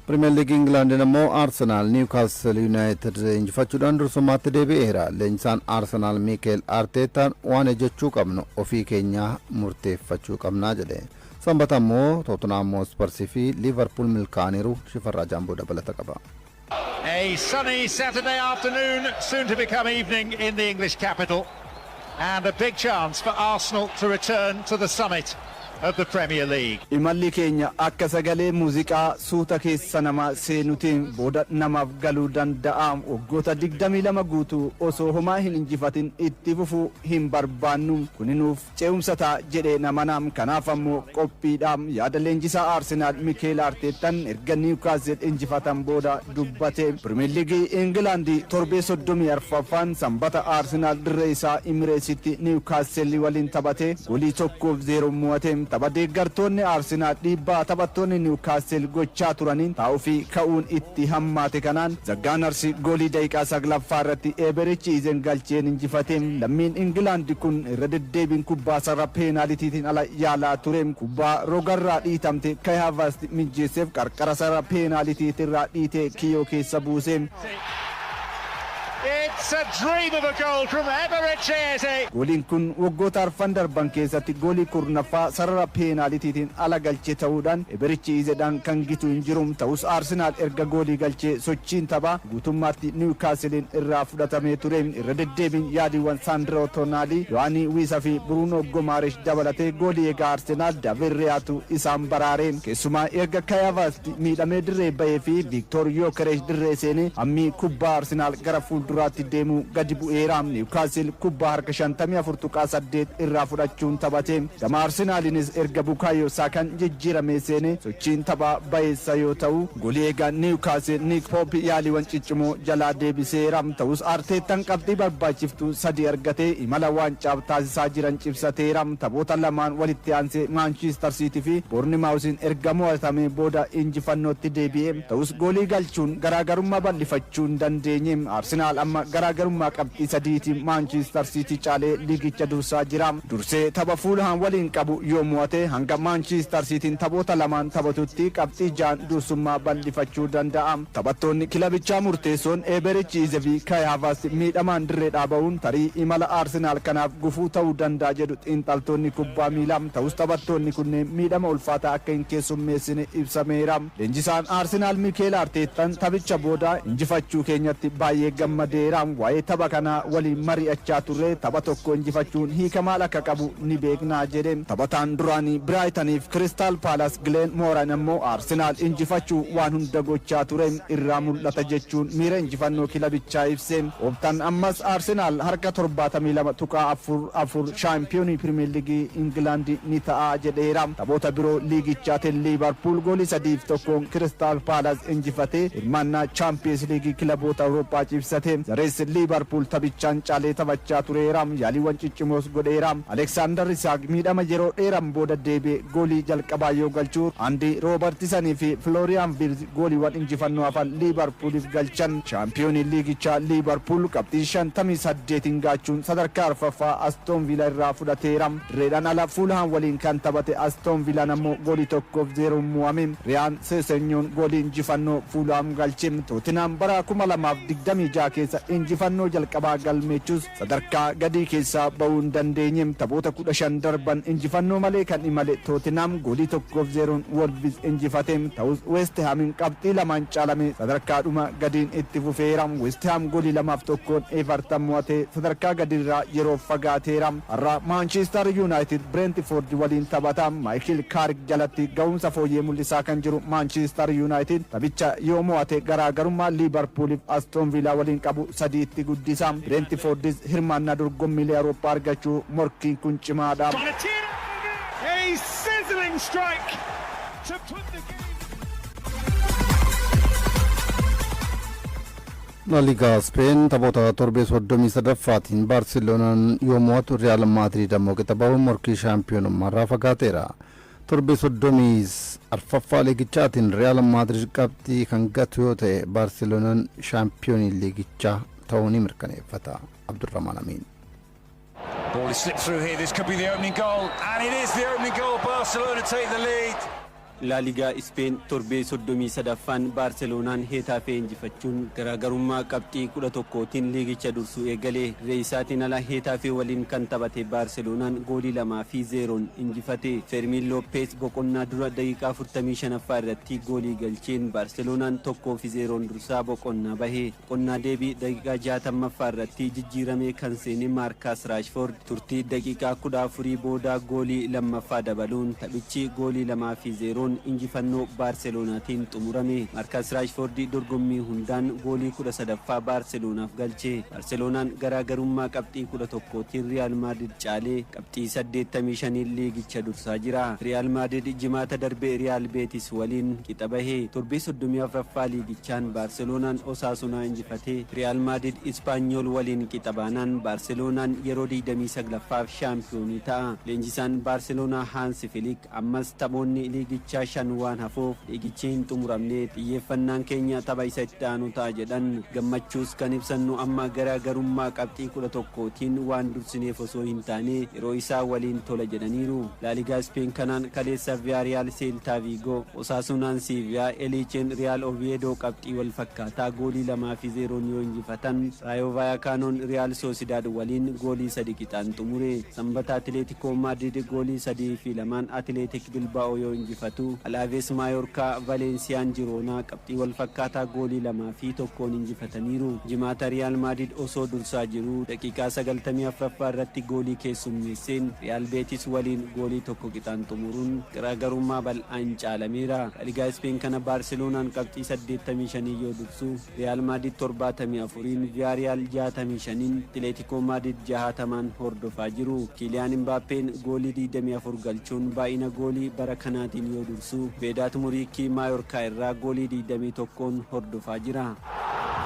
Primarligii England ammoo Arsenaal Newcastle United injifachuudhaan dursumaatti deebi'eera. Leenjisaan Arsenaal Mikel Arteettaan waan ejjechuu qabnu ofii keenya murteeffachuu qabnaa jedhe. Sanbata ammoo Tottenham Hotspur fi Liverpool milkaaniiru shifarraa jaamboo dabalata qaba. A sunny Saturday afternoon, soon to become evening in the English capital, and a big chance for Arsenal to return to the summit of the Premier League. Imalli keenya akka sagalee muuziqaa suuta keessa nama seenutiin booda namaaf galuu danda'a. Waggoota 22 guutuu osoo homaa hin injifatin itti fufuu hin barbaannu. Kuninuuf ce'umsa ta'a jedhee namanam. Kanaaf ammoo qophiidhaam yaada leenjisaa Arsenaal Mikel Arteettaan erga Newcastle injifatan booda dubbate. Primarligii England torbee 34ffaan sanbata Arsenaal dirree isaa Imireesitti Newcastle waliin taphate golii 1-0 mo'ate. Taphadeeggartoonni Arsenaal dhiibbaa taphattoonni Newcastle gochaa turaniin taa'uu fi ka'uun itti hammaate kanaan Zaggaanarsi golii daqiiqaa 9ffaa irratti Eeberichi izen galcheen injifate. Lammiin England kun irra deddeebiin kubbaa sarara peenaalitiin ala yaalaa ture. Kubbaa rogarraa dhiitamte Kai Havertz mijjeesseef qarqara sarara peenaalitirraa dhiite kiyyoo keessa buuse. It's a dream of a goal from Eberechi. Golin kun waggoota arfan darban keessatti golii kurnaffaa sarara peenaalitiin ala galchee ta'uudhaan Eberechi izedhaan kan gitu hin jiru. Ta'us Arsenaal erga golii galchee sochiin taphaa guutummaatti Newcastle'n irraa fudhatamee ture. Irra deddeebiin yaadiiwwan Sandro Tonali, Yohani Wissa fi Bruno Gomaresh dabalatee golii egaa Arsenaal dabarreetu isaan baraare. Keessumaa erga Kai Havertz miidhamee dirree bahee fi Victor Gyökeres dirree seenee hammi kubbaa Arsenaal gara fuulduraatti deemu gadi bu'eera. Newcastle kubbaa harka 54.8 irraa fudhachuun taphate. Gama Arsenaalinis erga Bukayo Saakaan jijjiiramee seene sochiin taphaa bayeessa yoo ta'u golii egaa Newcastle Nick Pope yaaliiwwan ciccimoo jalaa deebiseera. Ta'us Arteettaan qabxii barbaachiftu 3 argatee imala waancaa taasisaa jiran cibsateera. Taphoota lamaan walitti aansee Maanchastar fi Bournemouth'n erga mo'atamee booda injifannootti deebi'e. Ta'us golii galchuun garaagarummaa bal'ifachuu hin dandeenye. Arsenaal amma garaagarummaa qabxii 3tiin Maanchastar caalee liigicha dursaa jira. Dursee tapha Fulham waliin qabu yoo mo'ate hanga Maanchastar taphoota lamaan taphatutti qabxii 6 dursummaa bal'ifachuu danda'a. Taphattoonni kilabichaa murteessoon Eeberichi fi Kai Havertz miidhamaan dirree dhaaba'uun tarii imala Arsenaal kanaaf gufuu ta'uu danda'a jedhu xiinxaltoonni kubbaa miilaa. Ta'us taphattoonni kunneen miidhama ulfaataa akka hin keessummeessine ibsameera. Leenjisaan Arsenaal Mikel Arteettaan taphicha booda injifachuu keenyatti baay'ee gammadeera. Waa'ee tapha kana waliin mari'achaa turre tapha tokko injifachuun hiika maal akka qabu ni beeknaa jedhe. Taphataan duraanii Brightonif Crystal Palace Glenn Moran ammoo Arsenaal injifachuu waan hunda gochaa ture irraa mul'ata jechuun miira injifannoo kilabichaa ibse. Ooftaan ammas Arsenaal harka 72.4 shaampiyoonii Primarligii England ni ta'a jedheera. Taphoota biroo liigichaatiin Livarpuul golii 3-1 Crystal Palace injifate hirmaannaa Champions League kilaboota Awurooppaa cibsate. Zarees Liverpool taphichaan caalee taphachaa tureera. Yaaliiwwan ciccimoos godheera. Alexander Isak miidhama yeroo dheeraan booda deebi'ee golii jalqabaa yoo galchu Andy Robertson fi Florian Wirtz goliiwwan injifannoo hafan Liverpooliif galchan. Shaampiyoonii liigichaa Liverpool qabxii 58 gaachuun sadarkaa arfaffaa Aston Villa irraa fudhateera. Dirreedhaan ala Fulham waliin kan taphate Aston Villaan ammoo golii 1-0 mo'ame. Riyaan Seesenyoon golii injifannoo Fulham galche. Tottenham bara 2026 keessa injifannoo jalqabaa galmeechus sadarkaa gadii keessaa ba'uu hin dandeenye. Taphoota 15 darban injifannoo malee kan imale Tottenham golii 1-0 Wolves injifate. Ta'us West Hamin qabxii 2 caalame sadarkaadhuma gadiin itti fufeera. West Ham golii 2-1 Everton mo'ate sadarkaa gadiirraa yeroo fagaateera. Har'a Manchester United Brentford waliin taphata. Michael Carrick jalatti ga'umsa fooyyee mul'isaa kan jiru Manchester United taphicha yoo mo'ate garaagarummaa Liverpooliif Aston Villa waliin qabu 3tti guddisa. Brentfordis hirmaannaa dorgommiilee Awurooppaa argachuu morkiin kun cimaadha. A sizzling strike to put the game. La Liga Spain taphoota torbee 33ffaatiin Barcelonaan yoo mo'atu Real Madrid ammoo qixabaa'uun morkii shaampiyoonummaarraa fagaateera. Torbee 34ffaa liigichaatiin Real Madrid qabxii kan gatu yoo ta'e Barcelonaan shaampiyoonii liigichaa ta'uu ni mirkaneeffata. Abdurrahman Amin. Ball is slipped through here. This could be the opening goal, and it is the opening goal. Barcelona take the lead. La Liga Spain torbee 33ffaan Barcelonaan Hetaafee injifachuun garaagarummaa qabxii 11tiin liigicha dursuu eegalee reeysaatiin ala Hetaafee waliin kan taphate Barcelonaan goolii 2-0 injifate. Fermin Lopez boqonnaa dura daqiiqaa 45ffaa irratti goolii galcheen Barcelonaan 1-0 dursaa boqonnaa bahe. Boqonnaa deebii daqiiqaa 60ffaa irratti jijjiiramee kan seene Marcus Rashford turtii daqiiqaa 14 booda goolii lammaffaa dabaluun taphichi goolii 2-0 injifannoo Barcelonaatiin xumurame. Marcus Rashford dorgommii hundaan goolii 13ffaa Barcelonaaf galche. Barcelonaan garaagarummaa qabxii 11tiin Real Madrid caalee qabxii 85 liigicha dursaa jira. Real Madrid jimaata darbee Real Betis waliin qixa bahe. Torbee 34ffaa liigichaan Barcelonaan Osasuna injifate. Real Madrid Ispaanyol waliin qixa baanaan Barcelonaan yeroo 29ffaaf shaampiyoonii ta'a. Leenjisaan Barcelona Hans Flick ammas taphoonni liigicha shan waan hafoof liigichi hin xumuramne xiyyeeffannaan keenya tapha isa itti aanu ta'a jedhan. Gammachuus kan ibsannu amma garaagarummaa qabxii 11tiin waan dursineef osoo hin taane yeroo isaa waliin tola jedhaniiru. La Liga Spain kanaan kaleessa Villarreal Celta Vigo, Osasunaan Sevilla, Elchen Real Oviedo qabxii wal fakkaataa goolii 2-0 yoo injifatan Rayo Vallecanoon Real Sociedad waliin goolii 3 qixaan xumure. Sanbata Atletico Madrid goolii 3-2 Athletic Bilbao yoo injifatu Alaves Mallorca Valenciaan Girona qabxii wal fakkaataa goolii 2-1 injifataniiru. Jimaata Real Madrid osoo dursaa jiru daqiiqaa 94ffaa irratti goolii keessummeesseen Real Betis waliin goolii 1 qixaan xumuruun garaagarummaa bal'aan caalameera. La Liga Spain kana Barcelonaan qabxii 85 yoo dursu Real Madrid 74, Villarreal 65, Atletico Madrid 60 hordofaa jiru. Kylian Mbappeen goolii 24 galchuun baay'ina goolii bara kanaatiin yoo dursu Vedat Muriqi Mallorca irraa goolii 21 hordofaa jira.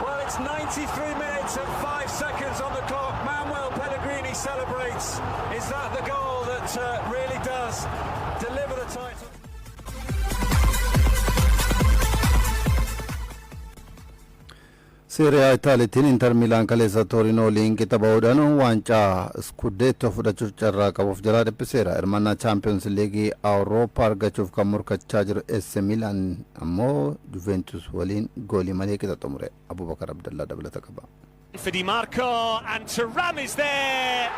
Well, it's 93 minutes and 5 seconds on the clock. Manuel Pellegrini celebrates. Is that the goal that really does deliver the title? Serie A Itaaliitiin Inter Milaan kaleessa Torino waliin qixa bahuudhaan waancaa Scudetto fudhachuuf carraa qabuuf jalaa dhiphiseera. Hirmaannaa Champions League Awurooppaa argachuuf kan morkachaa jiru AC Milan ammoo Juventus waliin goolii malee qixa xumure. Abubakar Abdallaa dabalata qaba. For Di Marco and Thuram is there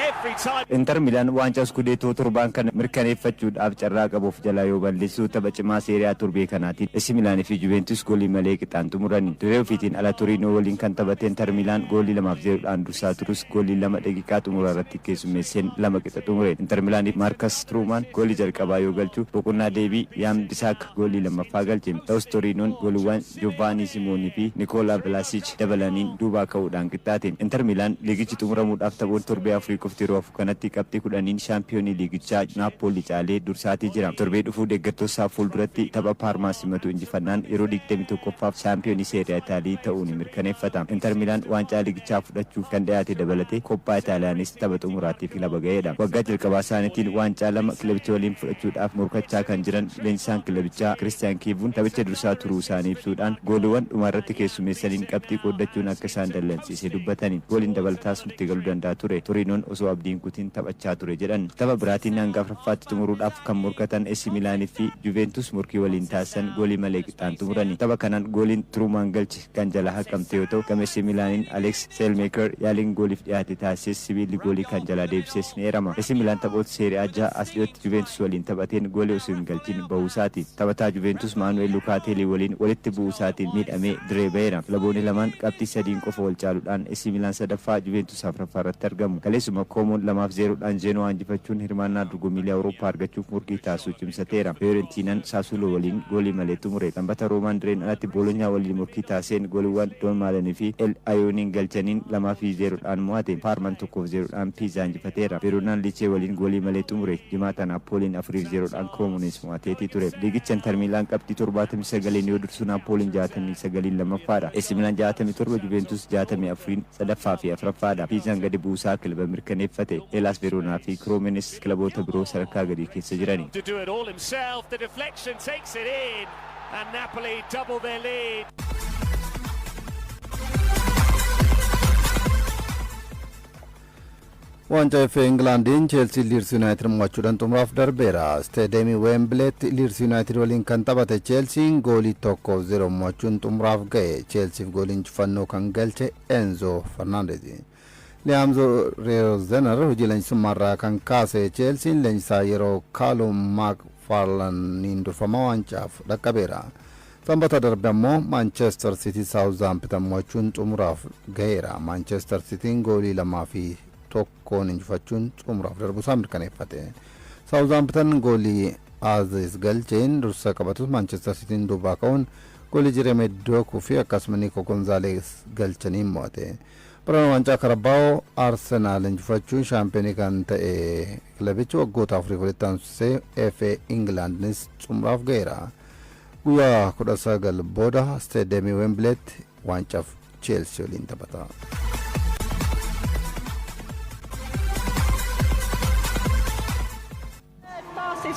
every time. Inter Milan waancaa Scudetto torban kan mirkaneeffachuudhaaf carraa qabuuf jalaa yoo balleessu tapha cimaa Serie A torbee kanaatiin AC Milan fi Juventus goolii malee qixaan xumurani. Dirree ofiitiin ala Torino waliin kan taphate Inter Milan goolii 2-0 dursaa turus goolii 2 daqiiqaa xumuraa irratti keessummeesseen 2 qixa xumure. Inter Milan Marcus Thuram goolii jalqabaa yoo galchu boqonnaa deebii Jan Bisak goolii lammaffaa galche. Ta'us Torinoon gooliiwwan Giovanni Simoni fi Nicola Vlasic dabalaniin duubaa ka'uudhaan qixxaateen. Inter Milan liigichi xumuramuudhaaf taphoon torbee afurii qofti yeroo hafu kanatti qabxii 10 shaampiyoonii liigichaa Napoli caalee dursaatii jira. Torbee dhufuu deeggartootaa fuulduratti tapha Parmaa simatu injifannaan yeroo 21ffaaf shaampiyoonii Serie A Itaalii ta'uun mirkaneeffata. Inter Milan waancaa liigichaa fudhachuuf kan dhiyaate dabalatee Koppaa Itaaliyaanis tapha xumuraatiif kilaba ga'eedha. Waggaa jalqabaa isaaniitiin waancaa 2 kilabicha waliin fudhachuudhaaf morkachaa kan jiran leenjisaan kilabichaa Christian Kivuun taphicha dursaa turuu isaanii ibsuudhaan gooliiwwan dhumarratti keessummeessaniin qabxii qooddachuun akka isaan dallansiise dubbatanii gooliin dabalataas nutti galuu danda'a ture. Torinoon osoo abdiin kutiin taphachaa ture jedhan. Tapha biraatiin hanga afuraffaatti xumuruudhaaf kan morkatan AC Milan fi Juventus morkii waliin taasisan goolii malee qixaan xumurani. Tapha kanaan gooliin Truman galche kan jala haqamte yoo ta'u gama AC Milaniin Alex Selmaker yaaliin gooliif dhiyaate taasises sibiilli goolii kan jala deebises ni eerama. AC Milan taphoota Serie A ja'a as dhiyootti Juventus waliin taphateen goolii osoo hin galchin bahuusaati. Taphataa Juventus Manuel Lucatelli waliin walitti bu'uusaatiin miidhamee diree ba'eera. Kilaboonni lamaan qabxii 3 qofa wal caaluudhaan AC Milan sadaffaa Juventus afuraffaa irratti argamu. Kaleessuma Komoon 2-0 Genoa injifachuun hirmaannaa dorgommiilee Awurooppaa argachuuf morkii taasisuu cimsateera. Fiorentinaan Sassuolo waliin goolii malee xumure. Sanbata Roomaan direen alatti Bologna waliin morkii taasiseen gooliiwwan Donmaalanii fi El Ayooniin galchaniin 2-0 mo'ate. Parmaan 1-0 Pisa injifateera. Veronaan Licee waliin goolii malee xumure. Jimaata Napoliin 4-0 Cremoniis mo'ateetii ture. Liigicha Inter Milan qabxii 79 yoo dursu Napoliin 69 lammaffaadha. AC Milan 67 Juventus 64 sadaffaa fi afuraffaadha. Pisaan gadi buusaa kilaba mirkaneeffate. Hellas Veronaa fi Cremoniis kilaboota biroo sadarkaa gadii keessa jirani. To do it all himself, the deflection takes it in and Napoli double their lead. Waancaa FA Englaandiin Cheelsii Leeds United mo'achuudhaan xumuraaf darbeera. Stadiyeemii Wembleytti Leeds United waliin kan taphate Cheelsiin goolii 1-0 mo'achuun xumuraaf ga'e. Cheelsiif goolii injifannoo kan galche Enzo Fernandez. Liam Rozener hojii leenjisummaarraa kan kaase Cheelsiin leenjisaa yeroo Callum McFarlanein durfamaa waanchaaf dhaqqabeera. Sanbata darbe ammoo Maanchastar City Southampton mo'achuun xumuraaf ga'eera. Maanchastar Cityin goolii 2-1 injifachuun xumuraaf darbuusaa mirkaneeffate. Southampton goolii Aziz galcheen dursa qabatus Manchester Cityin duubaa ka'uun goolii Jeremy Doku fi akkasuma Nico Gonzalez galchaniin mo'ate. Barana waancaa Carabao Arsenaal injifachuun shaampiyoonii kan ta'e kilabichi waggoota 4 walitti aansisee FA Englandnis xumuraaf ga'eera. Guyyaa 19 booda Stadiyeemii Wembleytti waancaa Cheelsii waliin taphata.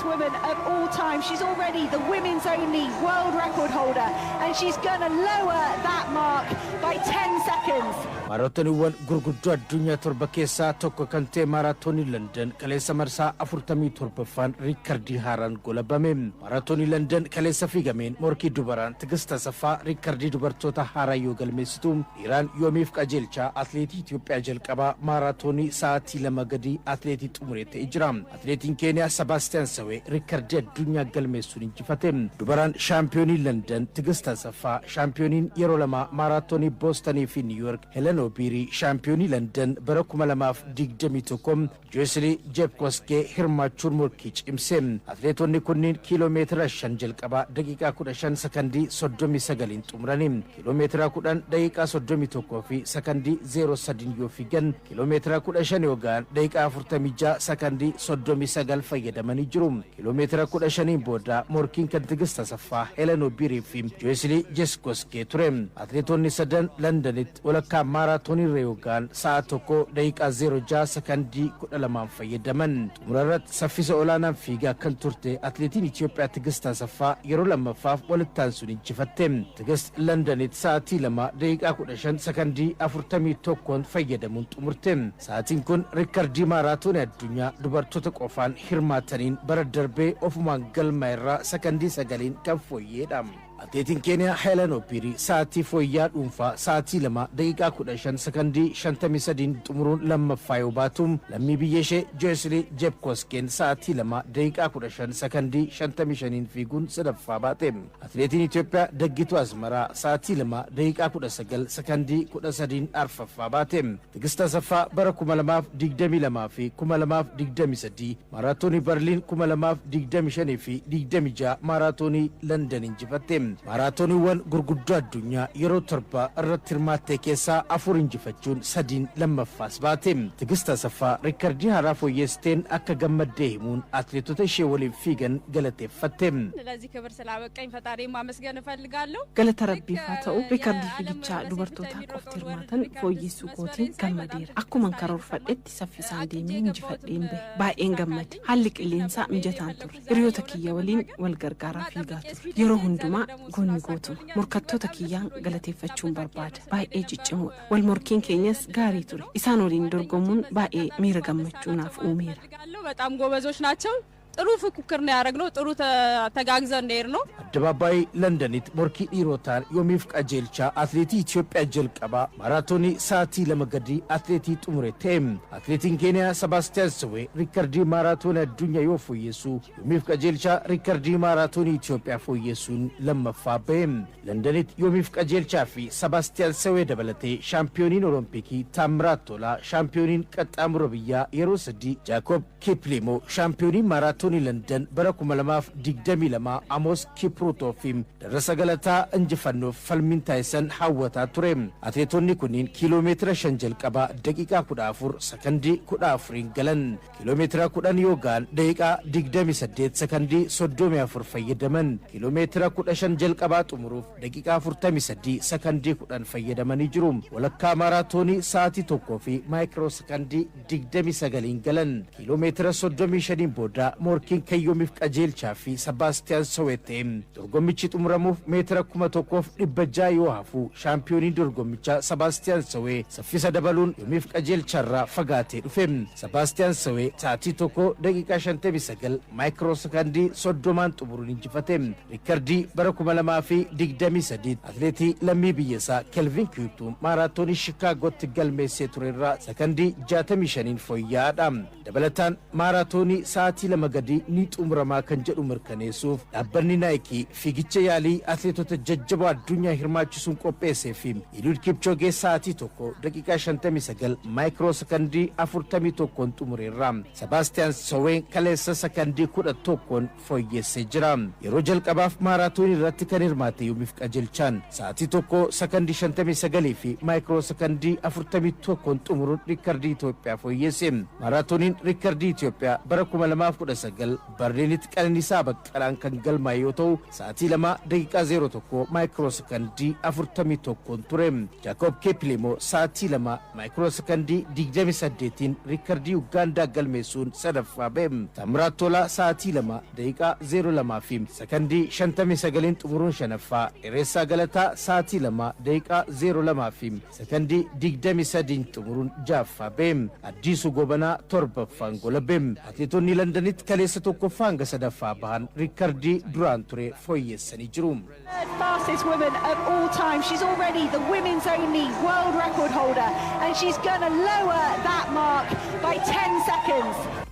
Woman of all time. She's already the women's only world record holder and she's going to lower that mark by 10 seconds. Maaraatooniiwwan gurguddoo addunyaa torba keessaa tokko kan ta'e maaraatoonii London kaleessa marsaa 47ffaan riikardii haaraan golabame. Maaraatoonii London kaleessa fiigameen morkii dubaraan Tigist Asaffaa riikardii dubartoota haaraa yoo galmeessitu Iraan yoomiif qajeelchaa atleetii Itoophiyaa jalqabaa maaraatoonii sa'aatii 2 gadi atleetii xumuree ta'e jira. Atleetiin Keeniyaa Sebastian Sawe riikardii addunyaa galmeessuun injifate. Dubaraan shaampiyoonii London Tigist Asaffaa shaampiyooniin yeroo lama maaraatoonii Boston fi New York Obiri shaampiyoonii London bara 2021 Cheelsii Jepkoskee hirmaachuun morkii cimse. Atleetonni kunniin kiiloomeetira 5 jalqabaa daqiiqaa 15 sekondii 39 xumurani. Kiiloomeetira 10 daqiiqaa 31 fi sekondii 03 yoo fiigan kiiloomeetira 15 yookaan daqiiqaa 46 sekondii 39 fayyadamanii jiru. Kiiloomeetira 15 booda morkiin kan Tigist Asaffaa Helen Obiri fi Cheelsii Jepkoskee ture. Atleetonni sadan Londonitti walakkaa maaraatoonii reeyogaan sa'a tokko daqiiqaa 06 sekondii 12 fayyadaman. Xumurarratti saffisa olaanaan fiigaa kan turte atleetiin Itoophiyaa Tigist Asaffaa yeroo lammaffaaf walitti aansuun injifatte. Tigist Londonitti sa'aatii 2 daqiiqaa 15 sekondii 41 fayyadamuun xumurte. Sa'aatiin kun riikardii maaraatoonii addunyaa dubartoota qofaan hirmaataniin bara darbee ofumaan galma irraa sekondii 9 kan fooyyeedha. Atleetiin Keeniyaa Helen Obiri sa'aatii fooyyaa dhuunfaa sa'aatii 2 daqiiqaa 15 sekondii 53 xumuruun lammaffaa yoo baatu lammii biyya ishee Cheelsii Jepkoskeen sa'aatii 2 daqiiqaa 15 sekondii 55 fiiguun sadaffaa baate. Atleetiin Itoophiyaa Daggituu Asmaraa sa'aatii 2 daqiiqaa 19 sekondii 13 arfaffaa baate. Tigist Asaffaa bara 2022 fi 2023 maaraatoonii Berliin 2025 fi 26 maaraatoonii London injifatte. Maaraatooniiwwan gurguddoo addunyaa yeroo torba irratti hirmaatte keessaa 4 injifachuun 3 lammaffaas baate. Tigist Asaffaa riikardii haaraa fooyyessteen akka gammaddee himuun atleetota ishee waliin fiigan galateeffatte. ለዚህ ክብር ስላበቃኝ ፈጣሪን ማመስገን እፈልጋለሁ። galata rabbiif haa ta'u riikardii fiigichaa dubartootaa qofti hirmaatan fooyyessuu kootiin gammadeera. Akkuma karoorfadhetti saffisaan deemee injifadheen bahe. Baay'een gammade. Haalli qilleensaa mijataan ture. Hiriyoota kiyya waliin wal gargaaraa fiigaa ture. Yeroo hundumaa goonni gootuma. Morkattoota kiyyaan galateeffachuun barbaada. Baay'ee ciccimoodha. Wal morkiin keenyas gaarii ture. Isaan waliin dorgomuun baay'ee miira gammachuu naaf uumeera. በጣም ጎበዞች ናቸው። ጥሩ ፉክክር ነው ያደረግነው። ጥሩ ተጋግዘን ነው። አደባባይ ለንደኒት ሞርኪ ዲሮታን ዮሚፍ ቀጀልቻ አትሌቲ ኢትዮጵያ ጀልቀባ ማራቶኒ ሳቲ ለመገዲ አትሌቲ ጡሙሬቴም አትሌቲን ኬንያ ሰባስቲያን ስዌ ሪከርዲ ማራቶን አዱኛ ዮፎየሱ ዮሚፍ ቀጀልቻ ሪከርዲ ማራቶኒ ኢትዮጵያ ፎየሱን ለመፋበም ለንደኒት ዮሚፍ ቀጀልቻ ፊ ሰባስቲያን ስዌ ደበለቴ ሻምፒዮኒን ኦሎምፒኪ ታምራቶላ ሻምፒዮኒን ቀጣም ሮብያ የሮስዲ ጃኮብ ኪፕሊሞ ሻምፒዮኒን ማራቶኒ London bara 2022 Amos Kiprutoofim darasa galataa injifannoof falmiin taasisan hawwataa ture. Atleetonni kunniin kiiloomeetira 5 jalqabaa daqiiqaa 14 sekondii 14 galan. Kiiloomeetira 10 yoo ga'an daqiiqaa 28 sekondii 34 fayyadaman. Kiiloomeetira 15 jalqabaa xumuruuf daqiiqaa 43 sekondii 10 fayyadamanii jiru. Walakkaa maaraatoonii sa'aatii 1 fi maayikiroo sekondii 29 galan. Kiiloomeetira 35 booda morkiin kayyoomiif qajeelchaa fi Sebaastiyaan Soweetii dorgommichi xumuramuuf meetira 1,600 yoo hafu shaampiyooniin dorgommichaa Sebaastiyaan Sowee saffisa dabaluun yoomiif qajeelcharraa fagaatee dhufe. Sebaastiyaan Sowee sa'aatii 1 daqiiqaa 59 maayikiroo sekondii 30 xumuruun injifate. Riikardii bara 2023 atleetii lammii biyyasaa Kelvin Kiyuutuun maaraatoonii Shikaagootti galmeessee turerraa sekondii 65 fooyya'aadha. Dabalataan maaraatoonii sa'aatii 2 gadi ni xumuramaa kan jedhu mirkaneessuuf dhaabbanni Naayikii fiigicha yaalii atleetota jajjaboo addunyaa hirmaachisuun qopheessee fi Eliud Kipchoogee sa'aatii 1 daqiiqaa 59 maayikiroo sekondii 41 xumureerra. Sebaastiyaan Soween kaleessa sekondii 11 fooyyeessee jira. Yeroo jalqabaaf maaraatoonii irratti kan hirmaate yoomiif qajeelchaan sa'aatii 1 sekondii 59 fi maayikiroo sekondii 41 xumuruun riikardii Itoophiyaa fooyyeesse. Maaraatooniin riikardii Itoophiyaa bara 2019 Barliinitti Qananiisaa Baqqalaan kan galmaa'e yoo ta'u sa'aatii 2 daqiiqaa 01 maayikiroo sekondii 41 ture. Jaakob Keepleemoo sa'aatii 2 maayikiroo sekondii 28 riikardii Ugaandaa galmeessuun sadaffaa ba'e. Taamiraat Tolaa sa'aatii 2 daqiiqaa 02 fi sekondii 59 xumuruun shanaffaa. Dheeressaa Galataa sa'aatii 2 daqiiqaa 02 fi sekondii 23 xumuruun jaaffaa ba'e. Addiisuu Gobanaa torbaffaan golabbe. Atleetonni Londanitti kaleessa tokkoffaa hanga sadaffaa bahan riikardii duraan ture fooyyeessanii jiru. Fastest woman of all time. She's already the women's only world record holder, and she's going to lower that mark by 10 seconds.